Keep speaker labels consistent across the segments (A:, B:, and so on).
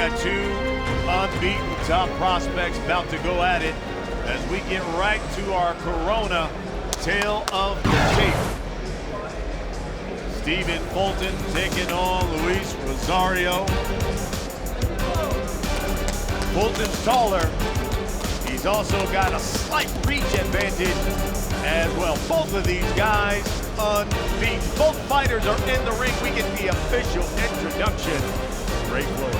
A: got two unbeaten top prospects about to go at it as we get right to our Corona tale of the tape. Stephen Fulton taking on Luis Rosario. Fulton's taller. He's also got a slight reach advantage as well. Both of these guys unbeaten. Both fighters are in the ring. We get the official introduction. Ray Flores.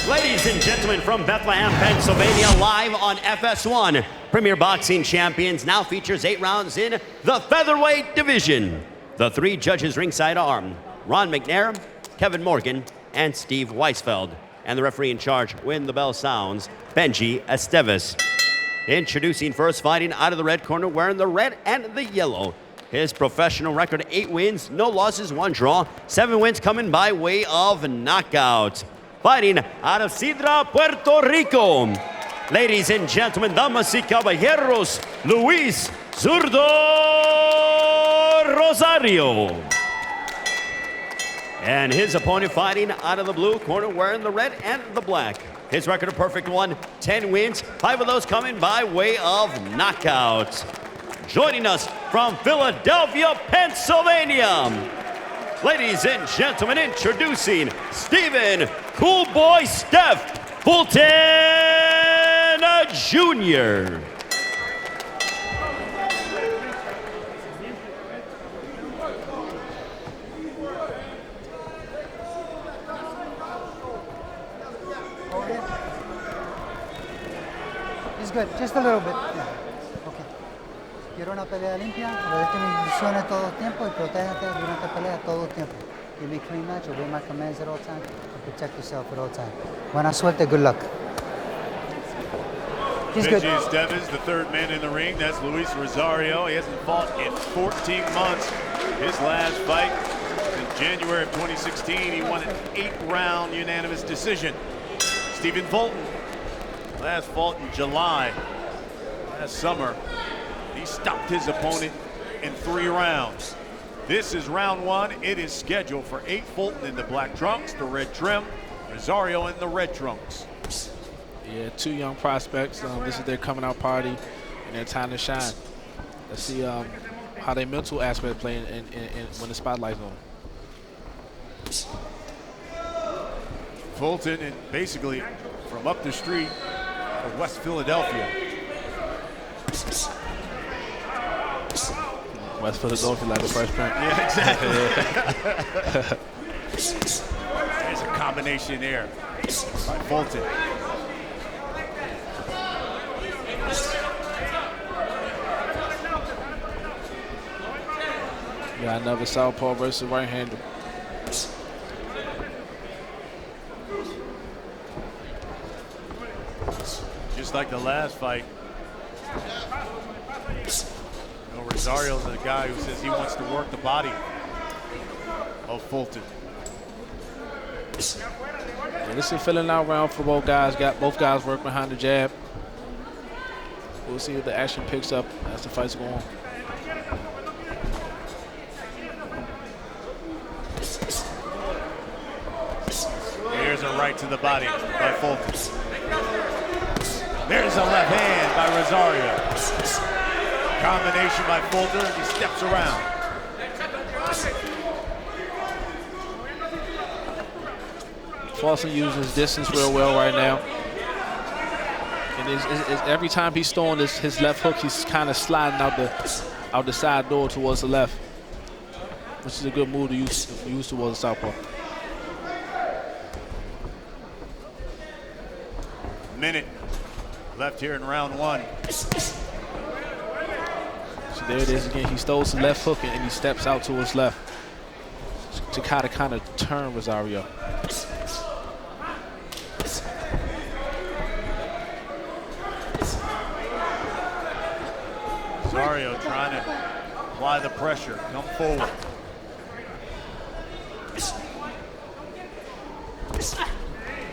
B: Ladies and gentlemen, from Bethlehem, Pennsylvania, live on FS1. Premier Boxing Champions now features 8 rounds in the featherweight division. The 3 judges ringside are Ron McNair, Kevin Morgan, and Steve Weisfeld. And the referee in charge, when the bell sounds, Benji Esteves. Introducing first, fighting out of the red corner, wearing the red and the yellow. His professional record, 8 wins, no losses, 1 draw. 7 wins coming by way of knockout. Fighting out of Sidra, Puerto Rico. Ladies and gentlemen, damas y caballeros, Luis Zurdo Rosario. And his opponent fighting out of the blue corner, wearing the red and the black. His record a perfect 1, 10 wins, 5 of those coming by way of knockouts. Joining us from Philadelphia, Pennsylvania, ladies and gentlemen, introducing Stephen Cool Boy Steph Fulton Jr.
C: It's good, just a little bit. Yeah. Okay. Quiero una pelea limpia, obedece mis instrucciones todo el tiempo y protégete durante la pelea todo el tiempo. Give me a clean match, obey my commands at all times, and protect yourself at all times. Buena suerte, good luck. He's good.
A: Benji Esteves, the 3rd man in the ring. That's Luis Rosario. He hasn't fought in 14 months. His last fight in January of 2016, he won an 8-round unanimous decision. Stephen Fulton, last fought in July, last summer. He stopped his opponent in 3 rounds. This is round 1. It is scheduled for 8. Fulton in the black trunks, the red trim. Rosario in the red trunks.
D: Yeah, 2 young prospects. This is their coming out party and their time to shine. Let's see how their mental aspect play when the spotlight's on.
A: Fulton, and basically from up the street of West Philadelphia.
D: West Philadelphia, like the first print.
A: Yeah, exactly. There's a combination there by Fulton.
D: Yeah, another southpaw versus right-hander.
A: Just like the last fight. You know, Rosario's the guy who says he wants to work the body of Fulton.
D: Yeah, this is a filling out round for both guys. Got both guys work behind the jab. We'll see if the action picks up as the fight's going on.
A: Here's a right to the body by Fulton. There's a left hand by Rosario. Combination by Fulton, he steps around.
D: Fulton uses distance real well right now. And every time he's throwing his left hook, he's kind of sliding out the side door towards the left, which is a good move to use towards the southpaw.
A: Minute left here in round 1.
D: So there it is again. He throws the left hook and he steps out to his left to kind of turn Rosario.
A: Rosario trying to apply the pressure, come forward.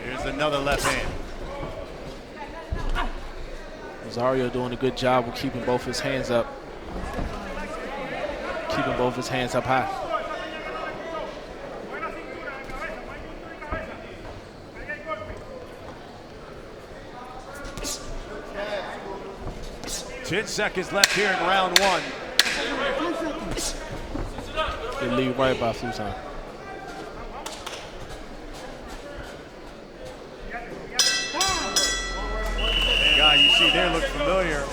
A: Here's another left hand.
D: Rosario doing a good job of keeping both his hands up. Keeping both his hands up high.
A: 10 seconds left here in round one.
D: They lead right by Fulton.
A: The guy you see there looks familiar.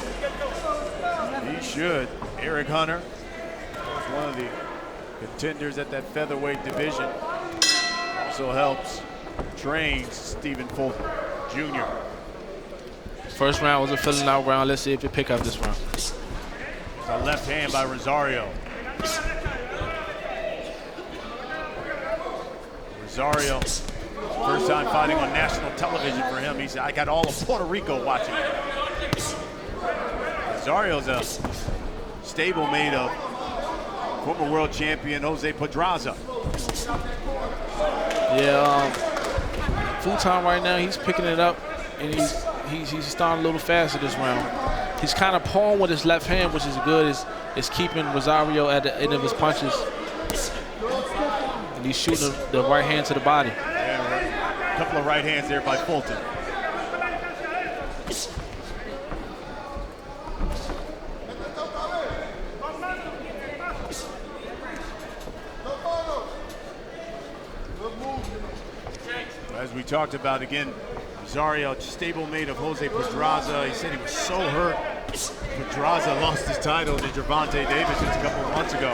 A: He should. Eric Hunter was one of the contenders at that featherweight division. Also helps, trains Stephen Fulton Jr.
D: First round was a filling out round. Let's see if they pick up this round.
A: A left hand by Rosario. Rosario, first time fighting on national television for him. He said, I got all of Puerto Rico watching. Rosario's a stablemate of former world champion Jose Pedraza.
D: Yeah, Fulton right now, he's picking it up, and he's starting a little faster this round. He's kind of pawing with his left hand, which is good. It's keeping Rosario at the end of his punches. And he's shooting the right hand to the body.
A: Yeah, a couple of right hands there by Fulton. As we talked about again, Rosario, stablemate of Jose Pedraza. He said he was so hurt. Pedraza lost his title to Gervonta Davis just a couple of months ago.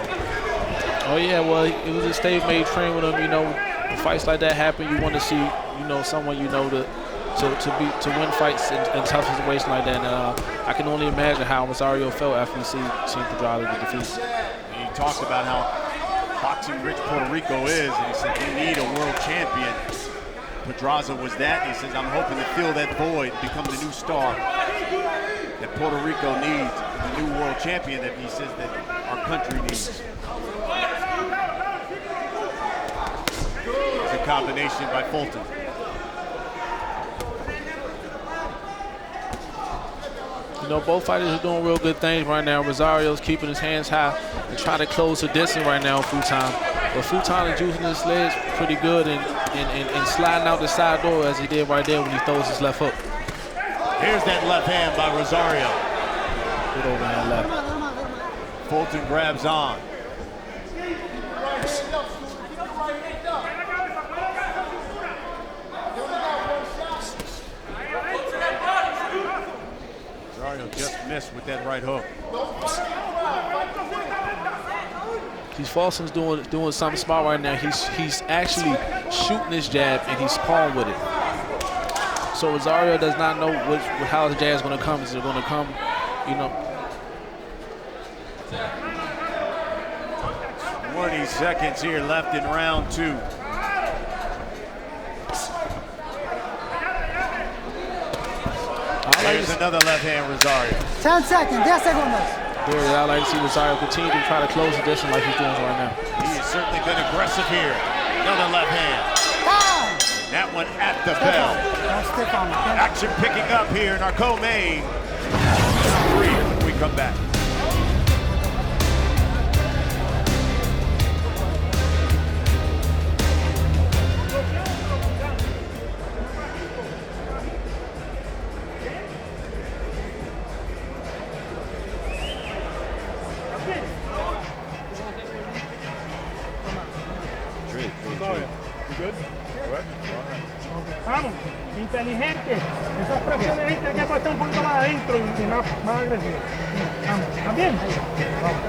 D: Oh yeah, well, it was a stablemate train with him. You know, when fights like that happen, you want to see, you know, someone you know to win fights in tough situations like that. And I can only imagine how Rosario felt after he seen Pedraza get defeated.
A: He talked about how boxing-rich Puerto Rico is, and he said they need a world champion. Pedraza was that. He says, I'm hoping to fill that void, become the new star that Puerto Rico needs, the new world champion that he says that our country needs. It's a combination by Fulton.
D: You know, both fighters are doing real good things right now. Rosario's keeping his hands high and trying to close the distance right now, Fulton. But Fulton is using his legs pretty good and sliding out the side door as he did right there when he throws his left hook.
A: Here's that left hand by Rosario.
D: Good overhand left.
A: Fulton grabs on. Rosario just missed with that right hook.
D: Fulton's doing something smart right now. He's actually shooting his jab and he's pawing with it. So Rosario does not know how the jab is going to come. Is it going to come, you know?
A: 20 seconds here left in round two. There's another left hand, Rosario.
C: 10 seconds, 10 segundos.
D: I'd like to see Rosario continue to try to close the distance like he's doing right now.
A: He has certainly been aggressive here. Another left hand.
C: Time.
A: That one at the bell. Action picking up here in our co-main. Round three when we come back.
E: Vamos, inteligente. Esas presiones hay que pasar un poquito más adentro y más agresivo. Vamos, ¿está bien? Vamos,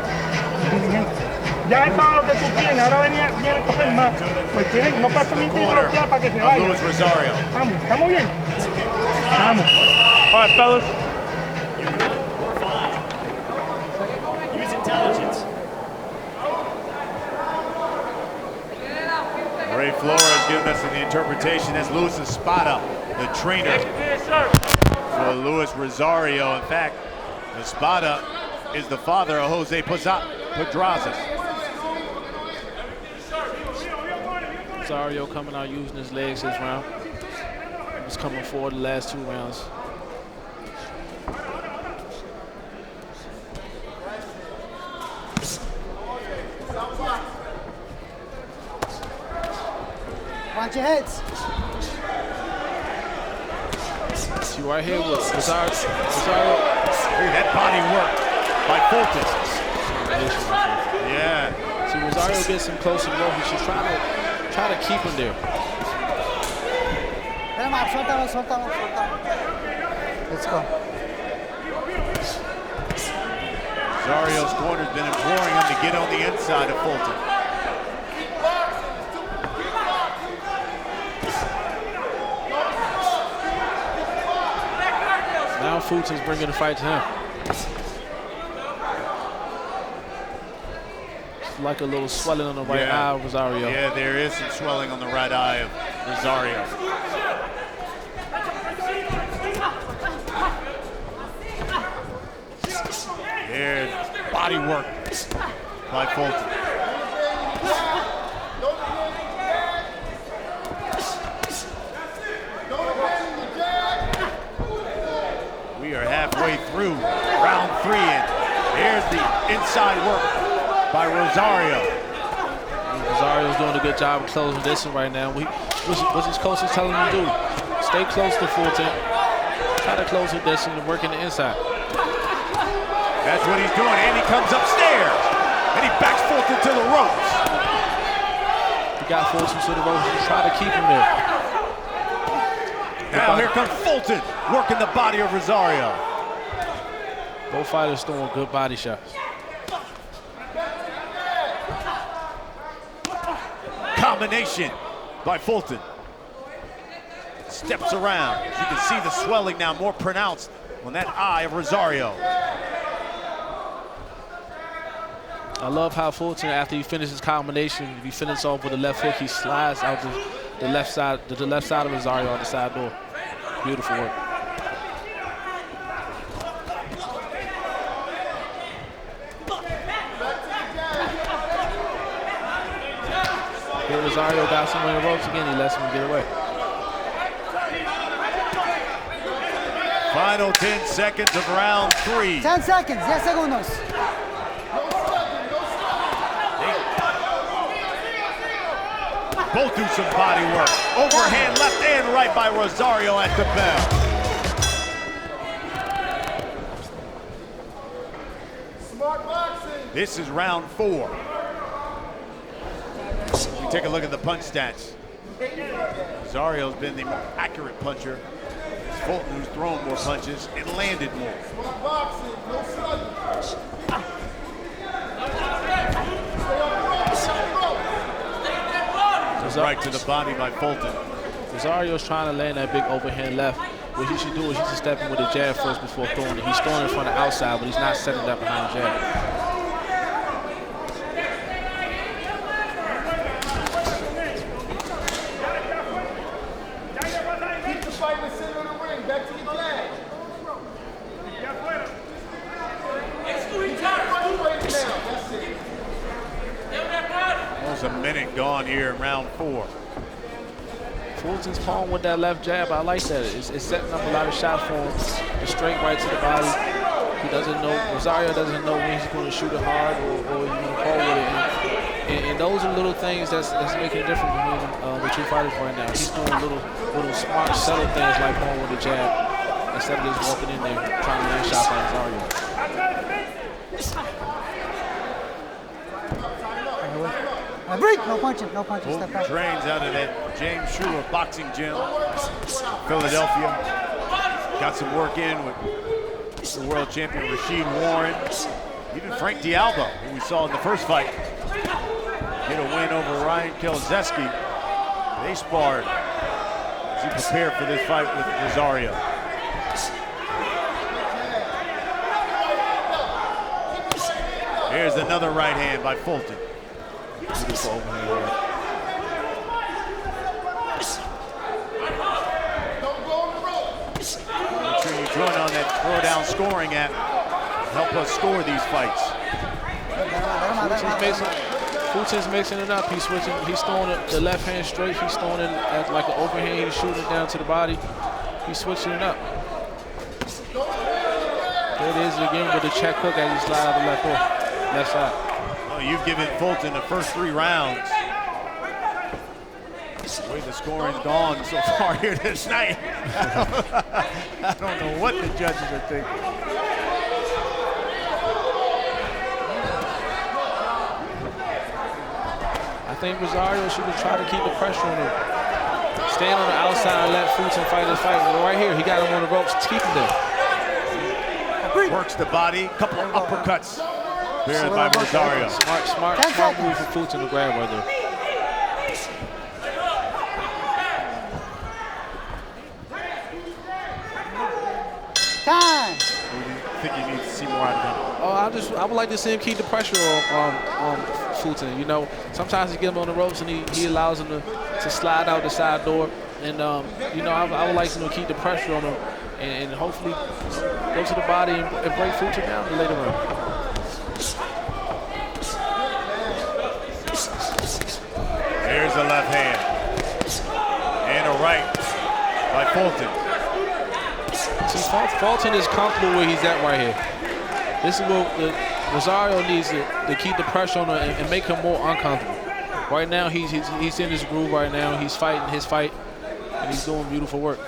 E: inteligente. Ya es todo lo que tú tienes, ahora viene a coger más. Pues tienen, no pasa ni bloquear para que se vaya. Vamos, ¿estamos bien? Vamos. All right, fellas.
B: Use intelligence.
A: Ray Flores giving us the interpretation. That's Luis Espada, the trainer for Luis Rosario. In fact, Espada is the father of Jose Pedraza.
D: Rosario coming out using his legs this round. He was coming forward the last two rounds.
C: Watch your heads.
D: See right here with Rosario.
A: Look at that body work by Fulton. Yeah.
D: See, Rosario gets him close to the rope. He's just trying to keep him there.
C: Suéltalo, suéltalo, suéltalo. Let's go.
A: Rosario's corner's been imploring him to get on the inside of Fulton.
D: Now Fulton's bringing the fight to him. It's like a little swelling on the right eye of Rosario.
A: Yeah, there is some swelling on the right eye of Rosario. There's body work by Fulton. We are halfway through round 3, and here's the inside work by Rosario.
D: Rosario's doing a good job of closing this one right now. What's his coach is telling him to do? Stay close to Fulton. Try to close with this and work in the inside.
A: That's what he's doing, and he comes upstairs, and he backs Fulton to the ropes.
D: He got Fulton to the ropes and try to keep him there.
A: Now here comes Fulton, working the body of Rosario.
D: Both fighters throwing good body shots.
A: Combination by Fulton. Steps around. You can see the swelling now more pronounced on that eye of Rosario.
D: I love how Fulton, after he finishes his combination, if he finishes off with a left hook, he slides out the left side of Rosario on the side door. Beautiful work. Here Rosario got someone in the ropes again, he lets him get away.
A: Final 10 seconds of round 3.
C: 10 seconds, 10 segundos.
A: Both do some body work. Overhand left and right by Rosario at the bell.
F: Smart boxing.
A: This is round 4. We take a look at the punch stats. Rosario's been the more accurate puncher. It's Fulton who's thrown more punches and landed more.
F: Smart boxing. No slugging.
A: Right to the body by Fulton.
D: Rosario's trying to land that big overhand left. What he should do is he should step in with a jab first before throwing it. He's throwing it from the outside, but he's not setting that behind the jab.
F: Keep the fight in the center of the ring. Back to your flag. That's it.
A: Almost a minute gone here in round 4.
D: Fulton's palm with that left jab, I like that. It's setting up a lot of shots for him. The straight right to the body. He doesn't know, Rosario doesn't know when he's going to shoot it hard or he's going to pull with it. And those are little things that's making a difference between the two fighters right now. He's doing little smart, subtle things like pulling with the jab instead of just walking in there trying to land shots like Rosario.
C: Break, no punching, no punching. Step back.
A: Trains out of that James Schuler boxing gym, Philadelphia. Got some work in with the world champion Rashid Warren. Even Frank D'Alba, who we saw in the first fight, get a win over Ryan Kelzeski. They sparred as he prepared for this fight with Rosario. Here's another right hand by Fulton.
D: Beautiful overhand work.
A: Make sure you join on that Throwdown Scoring app. Help us score these fights.
D: Fulton's mixing it up. He's switching. He's throwing the left hand straight. He's throwing it at like an overhand. He's shooting it down to the body. He's switching it up. There it is again with the check hook as he slide out the left hook, left side.
A: Well, you've given Fulton the first 3 rounds. The way the scoring's gone so far here this night, I don't know what the judges are thinking.
D: I think Rosario should have tried to keep the pressure on him. Stand on the outside and let Fulton fight his fight. Right here, he got him on the ropes to keep him there.
A: Works the body, couple of uppercuts. Cleared by Rosario.
D: Smart move for Fulton to grab right there.
C: Time.
A: I think you need to see more out of him.
D: Oh, I would like to see him keep the pressure on Fulton. You know, sometimes he gets him on the ropes and he allows him to slide out the side door. And you know, I would like him to keep the pressure on him and hopefully go to the body and break Fulton down later on.
A: Here's a left hand and a right by Fulton.
D: See, Fulton is comfortable where he's at right here. This is what Rosario needs to keep the pressure on him and make him more uncomfortable. Right now, he's in his groove right now. He's fighting his fight, and he's doing beautiful work.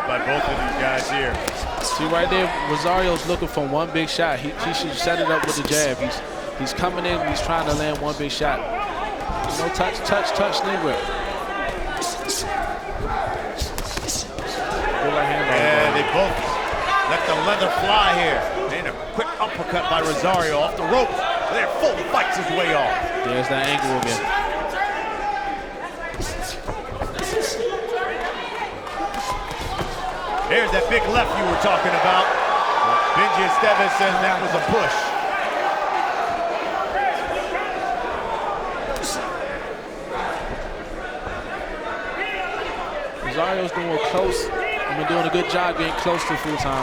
A: By both of these guys here.
D: See right there, Rosario's looking for one big shot. He should set it up with the jab. He's coming in, he's trying to land one big shot. No touch, knee whip.
A: And they both let the leather fly here. And a quick uppercut by Rosario off the ropes. There, Fulton fights his way off.
D: There's that angle again.
A: There's that big left you were talking about. Benji Esteves says that was a push.
D: Rosario's doing close. He's been doing a good job getting close to Fulton,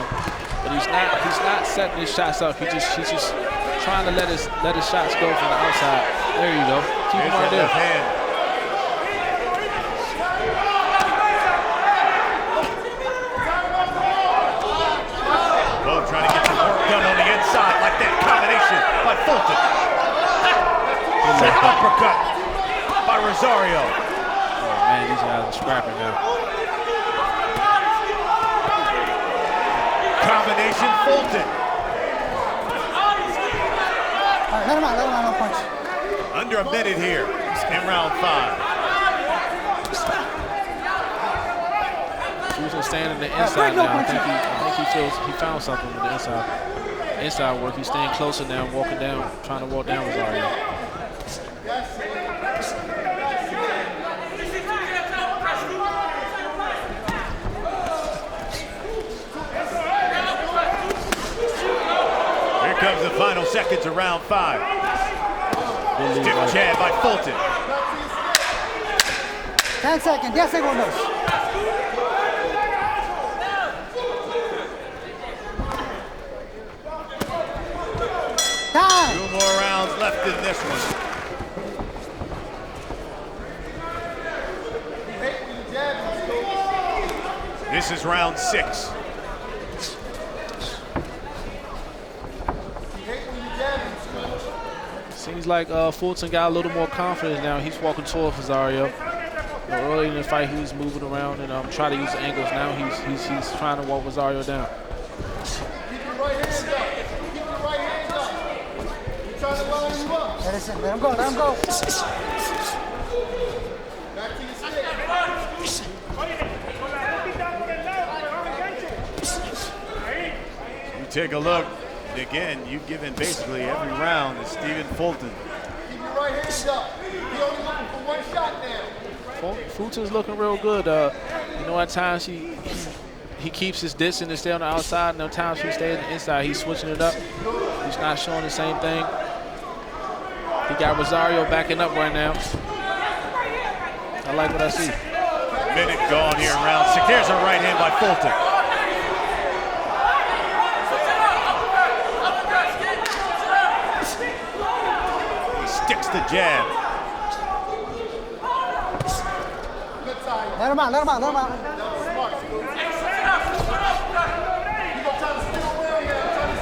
D: but he's not setting his shots up. He's just trying to let his shots go from the outside. There you go. Keep him right there.
A: Left hand. Trying to get some work done on the inside, like that combination by Fulton. Second uppercut by Rosario.
D: Oh man, these guys are scrapping now.
A: Combination Fulton.
C: All right, let him out, no punch.
A: Under a minute here in round 5.
D: Fulton standing the inside now. I think he feels he found something with the inside work. He's staying closer now, walking down, trying to walk down Rosario.
A: Here comes the final seconds of round 5. Stiff jab by Fulton.
C: 10 seconds, 10 segundos. Time.
A: 2 more rounds left in this one. This is round 6.
D: Seems like Fulton got a little more confidence now. He's walking towards Rosario. Early in the fight, he was moving around and trying to use the angles. Now he's trying to walk Rosario down.
F: Keep your right hand up. Keep your right hand up. He's trying to line you up.
C: Let him go, let him go.
F: Back to your stick.
A: You take a look. Again, you've given basically every round to Stephen Fulton.
F: Keep your right hand up. He only looking for one shot now.
D: Fulton's looking real good. You know, at times he keeps his distance and stay on the outside, and at times he stays on the inside. He's switching it up. He's not showing the same thing. He got Rosario backing up right now. I like what I see.
A: Minute gone here in round 6. There's a right hand by Fulton. He sticks the jab.
C: Let him out, let him out, let him out.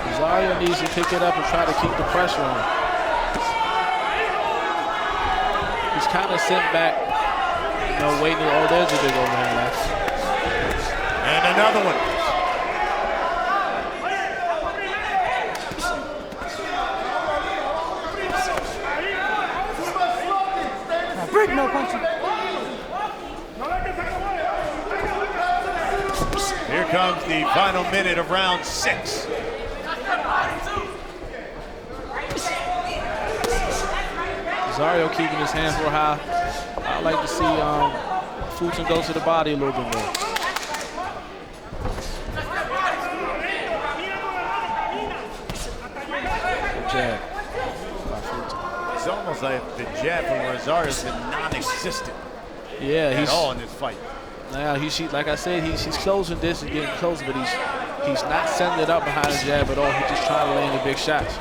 D: Rosario needs to pick it up and try to keep the pressure on him. He's kind of sitting back, you know, waiting. Oh, there's a big overhand left.
A: And another one.
C: Break, no punching.
A: Here comes the final minute of round 6.
D: Rosario keeping his hands real high. I like to see Fulton go to the body a little bit more. Good jab by Fulton.
A: It's almost like the jab from Rosario's been non-existent
D: Yeah,
A: at all in this fight.
D: Now like I said, he's closing this and getting closer, but he's not setting it up behind the jab at all. He's just trying to land the big shots.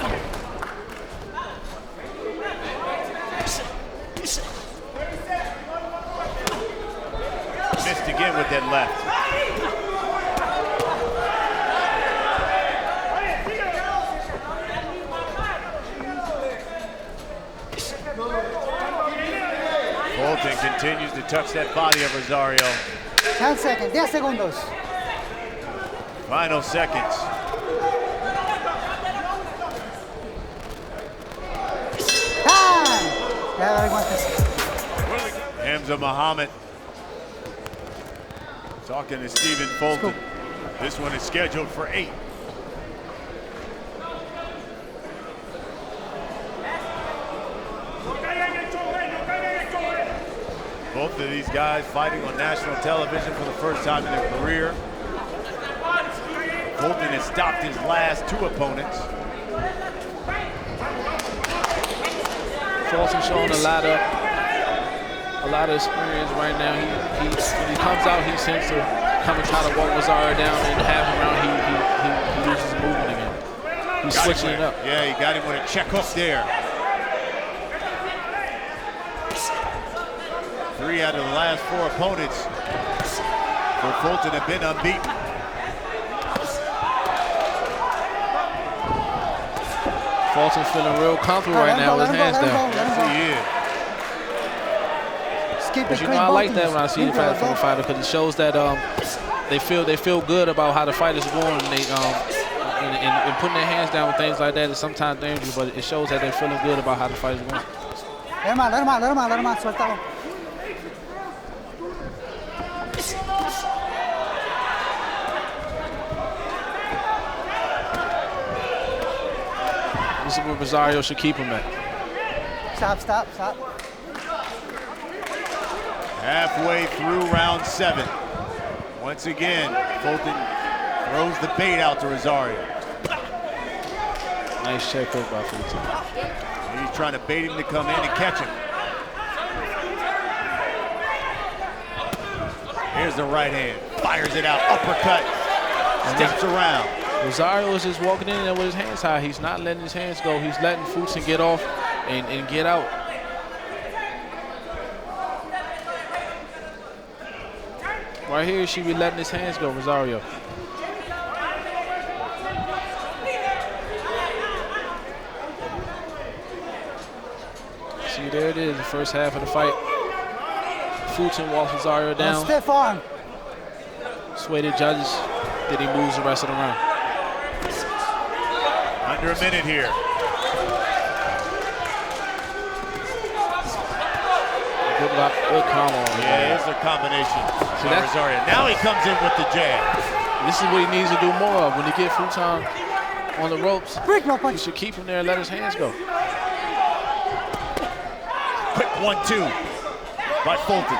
A: Missed again with that left. Fulton continues to touch that body of Rosario.
C: 10 seconds, 10 segundos.
A: Final seconds.
C: Time! Ya, dale guantes.
A: Hamza Muhammad talking to Stephen Fulton. This one is scheduled for 8. Both of these guys fighting on national television for the first time in their career. Fulton has stopped his last 2 opponents.
D: Fulton showing a lot of experience right now. When he comes out, he tends to come and try to walk Rosario down, and half around he loses the movement again. He's switching it up.
A: Yeah, he got him with a check hook there. 3 out of the last 4 opponents for Fulton have been unbeaten.
D: Fulton feeling real comfortable right now with his hands down.
A: Yes, he is.
C: Keep it
D: But you
C: clean,
D: know, I like
C: both
D: that
C: of
D: when I
C: us.
D: see the fight from the fighter, because it shows that they feel good about how the fight is going, and they and putting their hands down with things like that is sometimes dangerous, but it shows that they're feeling good about how the fight is going.
C: Let him out, let him out, let him out, let him out, suéltalo.
D: This is where Rosario should keep him at.
C: Stop, stop, stop.
A: Halfway through round 7. Once again, Fulton throws the bait out to Rosario.
D: Nice check hook by Fulton.
A: He's trying to bait him to come in and catch him. Here's the right hand, fires it out, uppercut, steps around.
D: Rosario is just walking in there with his hands high. He's not letting his hands go. He's letting Fulton get off and get out. Right here, she be letting his hands go, Rosario. See, there it is, the first half of the fight. Fulton walks Rosario down.
C: Stiff arm.
D: Sway the judges. Then he moves the rest of the round.
A: Under a minute here.
D: Good combo.
A: Yeah, it's a combination by Rosario. Now he comes in with the jab.
D: This is what he needs to do more of. When he gets Fulton on the ropes,
C: Break, no
D: he
C: punch.
D: should keep him there and let his hands go.
A: Quick 1-2 by Fulton.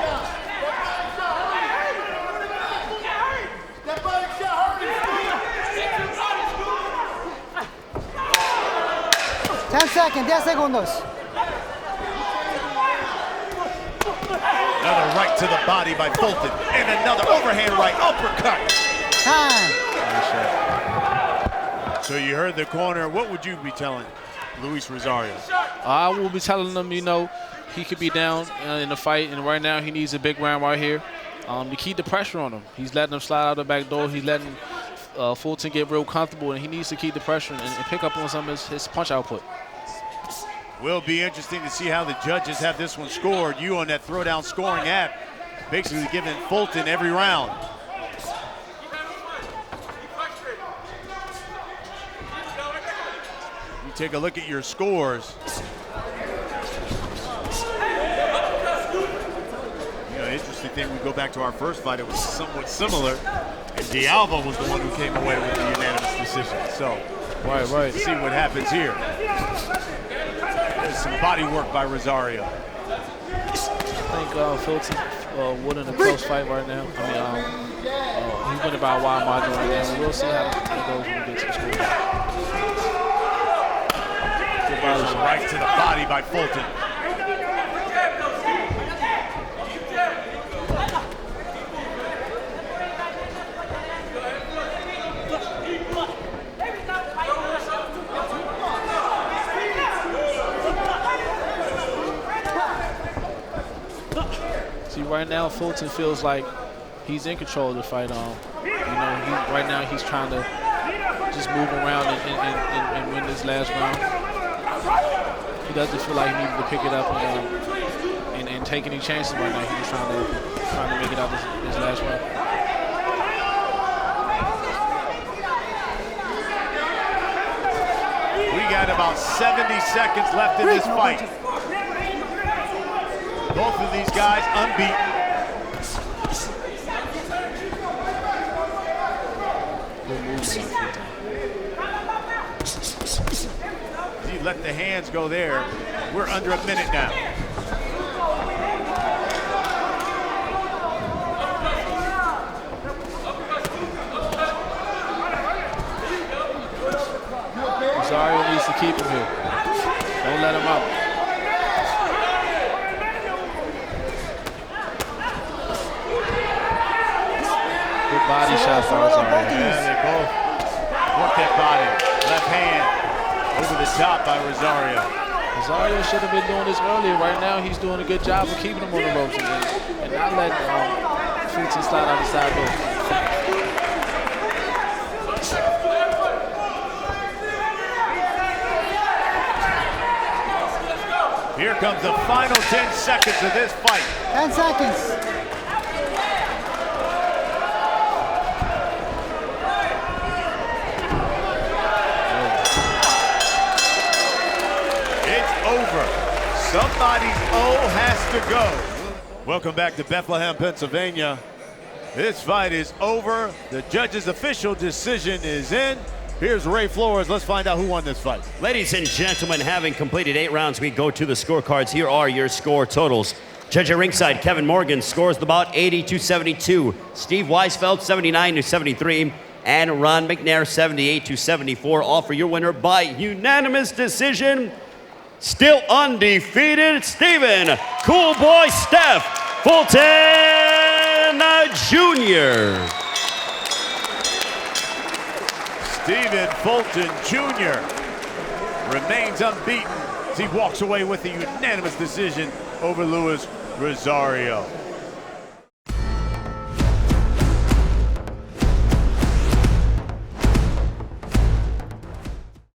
F: That body shot hurt.
C: 10 seconds, 10 segundos.
A: Another right to the body by Fulton. And another overhand right uppercut.
C: Time.
A: So you heard the corner. What would you be telling Luis Rosario?
D: I will be telling them, you know, he could be down in the fight, and right now he needs a big round right here to keep the pressure on him. He's letting him slide out the back door. He's letting Fulton get real comfortable, and he needs to keep the pressure and pick up on some of his punch output.
A: Will be interesting to see how the judges have this one scored. You on that throwdown scoring app, basically giving Fulton every round. You take a look at your scores. You know, interesting thing, we go back to our first fight, it was somewhat similar, and D'Alba was the one who came away with the unanimous decision. So,
D: Right.
A: see what happens here. There's some body work by Rosario.
D: I think Fulton winning a close fight right now. I mean, he's winning by a wide margin right now. We'll see how it goes when we get to the score.
A: Good body shot. Right to the body by Fulton.
D: See, right now Fulton feels like he's in control of the fight. You know, right now he's trying to just move around and win this last round. He doesn't feel like he needed to pick it up and take any chances right now. He's trying to make it out this last round.
A: We got about 70 seconds left in this fight. Both of these guys unbeaten. He let the hands go there. We're under a minute now.
D: Rosario needs to keep him here. Don't let him out. Good body shot for Rosario.
A: Yeah, they both work that body. Left hand over the top by Rosario.
D: Rosario should have been doing this earlier. Right now, he's doing a good job of keeping him on the ropes and not letting Fulton slide out the side door.
A: Here comes the final 10 seconds of this fight.
C: 10 seconds.
A: It's over. Somebody's O has to go. Welcome back to Bethlehem, Pennsylvania. This fight is over. The judge's official decision is in. Here's Ray Flores. Let's find out who won this fight.
B: Ladies and gentlemen, having completed 8 rounds, we go to the scorecards. Here are your score totals. Judge at ringside, Kevin Morgan scores the bout 80-72. Steve Weisfeld, 79-73. And Ron McNair, 78-74. All for your winner by unanimous decision. Still undefeated, Stephen Cool Boy Steph Fulton Jr.
A: Stephen Fulton Jr. remains unbeaten as he walks away with a unanimous decision over Luis Rosario.